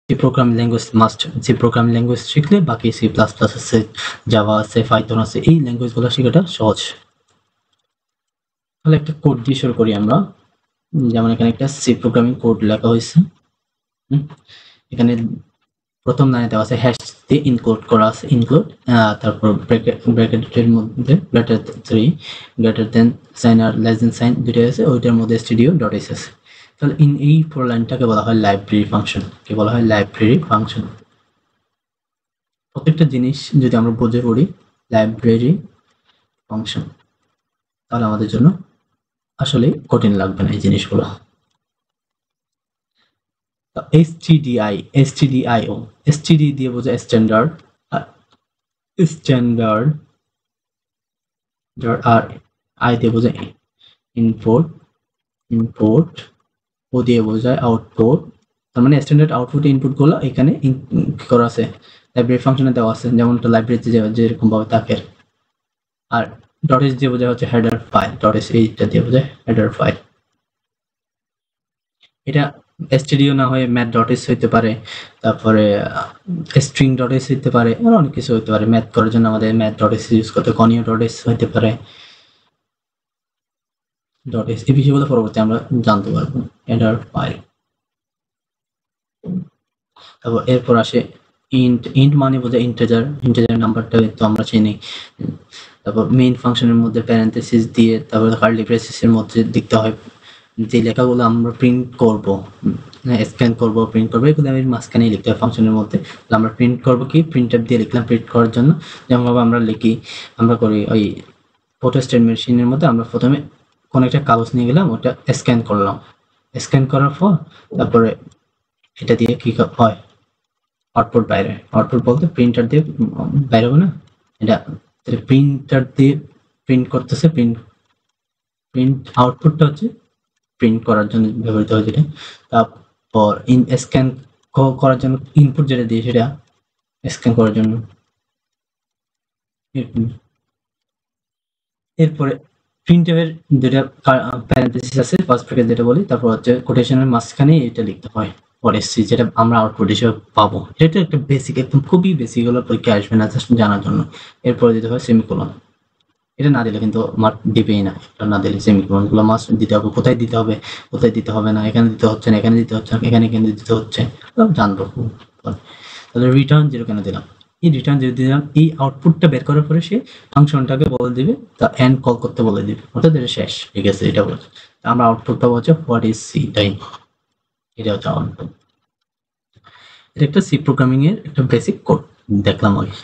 C programming language must, C programming language শিখলে বাকি C plus plus আছে, Java আছে, পাইথন আছে, এই ল্যাঙ্গুয়েজগুলো শেখাটা সহজ। তাহলে একটা কোড দিয়ে শুরু করি আমরা। যেমন এখানে একটা সি প্রোগ্রামিং কোড লেখা হয়েছে। এখানে প্রথম লাইনে দেওয়া আছে হ্যাশ দিয়ে ইনক্লুড করা আছে, ইনক্লুড, তারপর ব্র্যাকেটের মধ্যে গ্রেটার 3 গ্রেটার দেন সাইন আর লেস দেন সাইন দুটো আছে, ওইটার মধ্যে studio.h আছে। তাহলে এই পুরো লাইনটাকে বলা হয় লাইব্রেরি ফাংশন। কি বলা হয়? Library function. প্রত্যেকটা জিনিস যদি আমরা বুঝে পড়ি লাইব্রেরি ফাংশন, তাহলে আমাদের জন্য আসলে কঠিন লাগবে না এই জিনিসগুলো। stdio দিয়ে বোঝায় স্ট্যান্ডার্ড, স্ট্যান্ডার্ড আর আই দিয়ে বোঝায় ইনপুট, ইনপুট ও দিয়ে বোঝায় আউটপুট। তার মানে স্ট্যান্ডার্ড আউটপুট ইনপুট গুলো এখানে কি করা আছে, লাইব্রেরি ফাংশনে দেওয়া আছে, যেমনটা লাইব্রেরিতে যেরকম ভাবে থাকে। আর ডট এস দিয়ে বোঝায় হচ্ছে হেডার ফাইল, ডট এস এইটা দিয়ে বোঝায় হেডার ফাইল। এটা stdio না হয়ে ম্যাথ ডট এস হইতে পারে, তারপরে স্ট্রিং ডট এস হইতে পারে, আর অনেক কিছু হইতে পারে। ম্যাথ করার জন্য আমাদের ম্যাথ ডট এস ইউজ করতে, কনিও ডট এস হইতে পারে, ডট এস। এই বিষয়গুলো পরবর্তী আমরা জানতে পারবো। হেডার ফাইল, তারপর এরপর আসে ইন্ট। ইন্ট মানে বোঝায় ইন্টিজার, ইন্টিজার নাম্বারটা তো আমরা চিনি। তারপর মেইন ফাংশনের মধ্যে প্যারেন্থেসিস দিয়ে তারপর কার্লি ব্রেসেসের মধ্যে লিখতে হয় যে লেখাগুলো আমরা প্রিন্ট করব, স্ক্যান করব, প্রিন্ট করবো, এগুলো আমি মাঝখানেই লিখতে হয় ফাংশনের মধ্যে। আমরা প্রিন্ট করব কি, প্রিন্টার দিয়ে লিখলাম প্রিন্ট করার জন্য। যেমনভাবে আমরা লিখি, আমরা করি ওই ফটো স্টেট মেশিনের মধ্যে আমরা প্রথমে কোনো একটা কাগজ নিয়ে গেলাম, ওটা স্ক্যান করলাম, স্ক্যান করার পর তারপরে এটা দিয়ে কি হয়, আউটপুট বাইরে। আউটপুট বলতে প্রিন্টার দিয়ে বাইরে হবে না, এটা প্রিন্টার দিয়ে প্রিন্ট করতেছে, প্রিন্ট আউটপুটটা হচ্ছে প্রিন্ট করার জন্য ব্যবহৃত হয় যেটা। তারপর স্ক্যান করার জন্য ইনপুট যেটা দিয়ে সেটা স্ক্যান করার জন্য। এরপরে প্রিন্টএর দুটা প্যারেন্থেসিস আছে, ফার্স্ট ব্র্যাকেট যেটা বলি, তারপর হচ্ছে কোটেশনের মাঝখানে এটা লিখতে হয় পরেসি, যেটা আমরা আউটপুট হিসেবে পাবো। এটা একটা বেসিক, একদম খুবই বেসিক, হলো পরীক্ষা আসবে না জাস্ট জানার জন্য। এরপরে দিতে হয় সেমিকোলন, এটা না দিলে কিন্তু মার্ক দিবেই না। এটা না দিলে সেমিকোলন গুলো মাস্ট দিতে হবে, কোথায় দিতে হবে কোথায় দিতে হবে না, এখানে দিতে হচ্ছে না, এখানে দিতে হচ্ছে না, এখানে কেন দিতে হচ্ছে, জানবো। তাহলে রিটার্ন জিরো কেন দিলাম, এই রিটার্ন জিরো দিলাম, এই আউটপুটটা বের করার পরে সে ফাংশনটাকে বলে দিবে, তা এন্ড কল করতে বলে দিবে, অর্থাৎ এটা শেষ, ঠিক আছে। এটা বলছে আমরা আউটপুটটা হচ্ছে হোয়াট ইজ সি টাইম, এটা হচ্ছে আউটপুট। এটা একটা সি প্রোগ্রামিং এর একটা বেসিক কোড দেখলাম আগে।